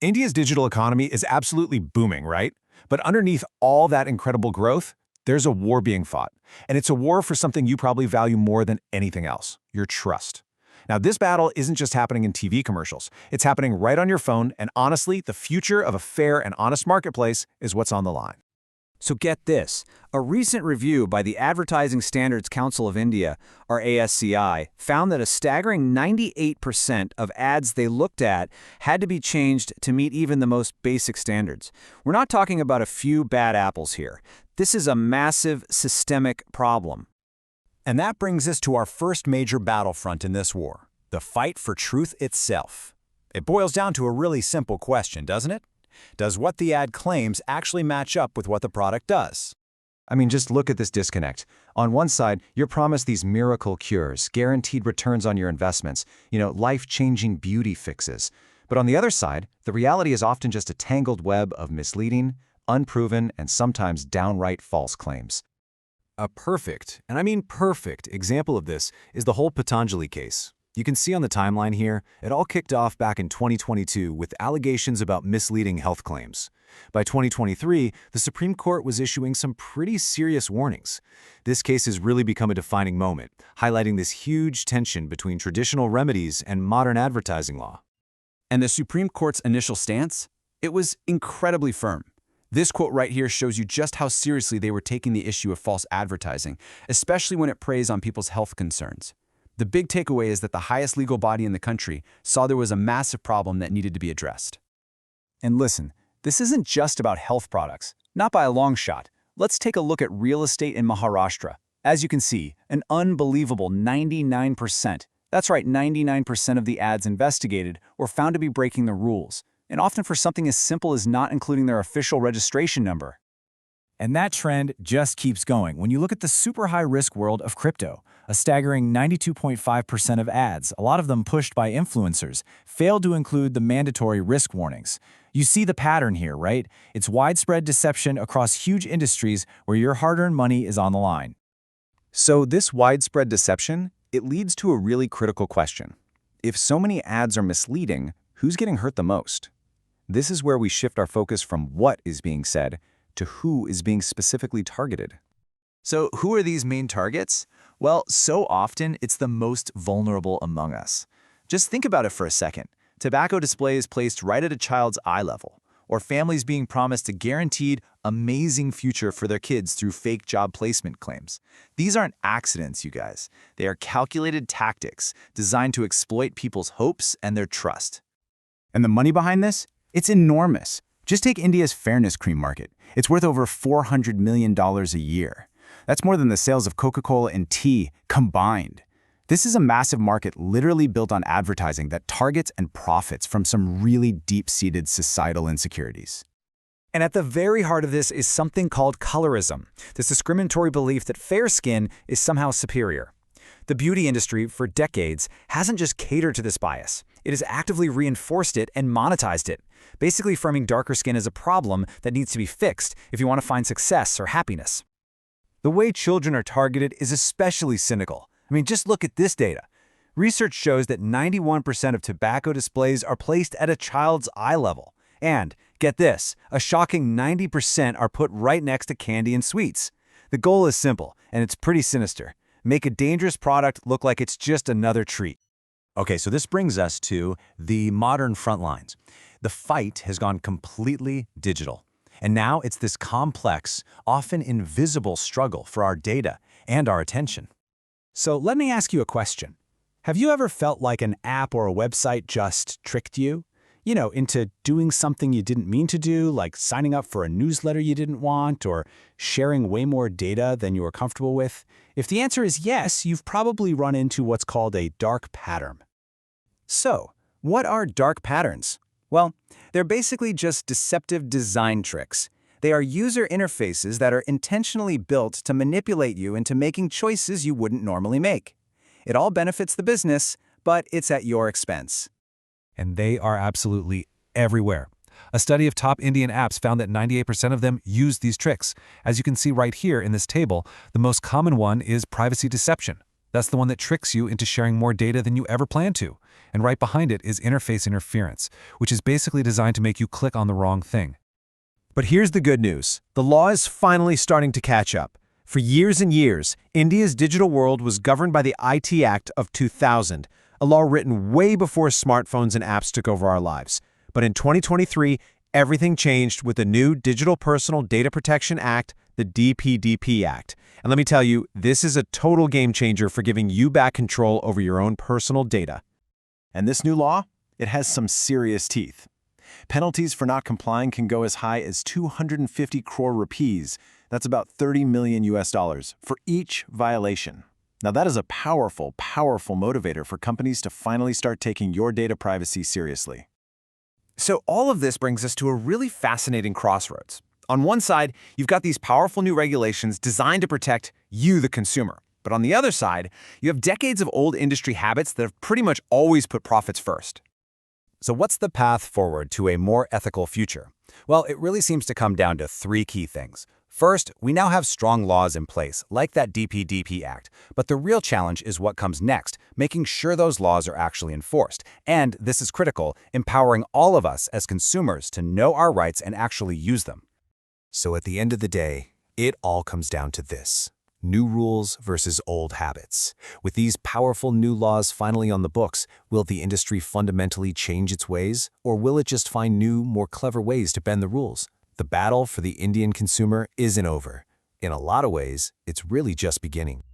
India's digital economy is absolutely booming, right? But underneath all that incredible growth, there's a war being fought. And it's a war for something you probably value more than anything else, your trust. Now, this battle isn't just happening in TV commercials. It's happening right on your phone, and honestly, the future of a fair and honest marketplace is what's on the line. So get this, a recent review by the Advertising Standards Council of India, or ASCI, found that a staggering 98% of ads they looked at had to be changed to meet even the most basic standards. We're not talking about a few bad apples here. This is a massive, systemic problem. And that brings us to our first major battlefront in this war, the fight for truth itself. It boils down to a really simple question, doesn't it? Does what the ad claims actually match up with what the product does? I mean, just look at this disconnect. On one side, you're promised these miracle cures, guaranteed returns on your investments, life-changing beauty fixes. But on the other side, the reality is often just a tangled web of misleading, unproven, and sometimes downright false claims. A perfect, and I mean perfect, example of this is the whole Patanjali case. You can see on the timeline here, it all kicked off back in 2022 with allegations about misleading health claims. By 2023, the Supreme Court was issuing some pretty serious warnings. This case has really become a defining moment, highlighting this huge tension between traditional remedies and modern advertising law. And the Supreme Court's initial stance? It was incredibly firm. This quote right here shows you just how seriously they were taking the issue of false advertising, especially when it preys on people's health concerns. The big takeaway is that the highest legal body in the country saw there was a massive problem that needed to be addressed. And listen, this isn't just about health products, not by a long shot. Let's take a look at real estate in Maharashtra. As you can see, an unbelievable 99%. That's right, 99% of the ads investigated were found to be breaking the rules, and often for something as simple as not including their official registration number. And that trend just keeps going when you look at the super high-risk world of crypto. A staggering 92.5% of ads, a lot of them pushed by influencers, failed to include the mandatory risk warnings. You see the pattern here, right? It's widespread deception across huge industries where your hard-earned money is on the line. So this widespread deception, it leads to a really critical question. If so many ads are misleading, who's getting hurt the most? This is where we shift our focus from what is being said to who is being specifically targeted. So who are these main targets? Well, so often it's the most vulnerable among us. Just think about it for a second. Tobacco displays placed right at a child's eye level, or families being promised a guaranteed, amazing future for their kids through fake job placement claims. These aren't accidents, you guys. They are calculated tactics designed to exploit people's hopes and their trust. And the money behind this? It's enormous. Just take India's fairness cream market. It's worth over $400 million a year. That's more than the sales of Coca-Cola and tea combined. This is a massive market literally built on advertising that targets and profits from some really deep-seated societal insecurities. And at the very heart of this is something called colorism, this discriminatory belief that fair skin is somehow superior. The beauty industry, for decades, hasn't just catered to this bias. It has actively reinforced it and monetized it, basically framing darker skin as a problem that needs to be fixed if you want to find success or happiness. The way children are targeted is especially cynical. I mean, just look at this data. Research shows that 91% of tobacco displays are placed at a child's eye level. And, get this, a shocking 90% are put right next to candy and sweets. The goal is simple, and it's pretty sinister. Make a dangerous product look like it's just another treat. Okay, so this brings us to the modern front lines. The fight has gone completely digital. And now it's this complex, often invisible struggle for our data and our attention. So let me ask you a question. Have you ever felt like an app or a website just tricked you? Into doing something you didn't mean to do, like signing up for a newsletter you didn't want, or sharing way more data than you were comfortable with? If the answer is yes, you've probably run into what's called a dark pattern. So, what are dark patterns? Well, they're basically just deceptive design tricks. They are user interfaces that are intentionally built to manipulate you into making choices you wouldn't normally make. It all benefits the business, but it's at your expense. And they are absolutely everywhere. A study of top Indian apps found that 98% of them use these tricks. As you can see right here in this table, the most common one is privacy deception. That's the one that tricks you into sharing more data than you ever planned to. And right behind it is interface interference, which is basically designed to make you click on the wrong thing. But here's the good news. The law is finally starting to catch up. For years and years, India's digital world was governed by the IT Act of 2000, a law written way before smartphones and apps took over our lives. But in 2023, everything changed with the new Digital Personal Data Protection Act, the DPDP Act. And let me tell you, this is a total game changer for giving you back control over your own personal data. And this new law, it has some serious teeth. Penalties for not complying can go as high as 250 crore rupees. That's about $30 million for each violation. Now that is a powerful, powerful motivator for companies to finally start taking your data privacy seriously. So all of this brings us to a really fascinating crossroads. On one side, you've got these powerful new regulations designed to protect you, the consumer. But on the other side, you have decades of old industry habits that have pretty much always put profits first. So what's the path forward to a more ethical future? Well, it really seems to come down to three key things. First, we now have strong laws in place, like that DPDP Act. But the real challenge is what comes next, making sure those laws are actually enforced. And, this is critical, empowering all of us as consumers to know our rights and actually use them. So at the end of the day, it all comes down to this. New rules versus old habits. With these powerful new laws finally on the books, will the industry fundamentally change its ways, or will it just find new, more clever ways to bend the rules? The battle for the Indian consumer isn't over. In a lot of ways, it's really just beginning.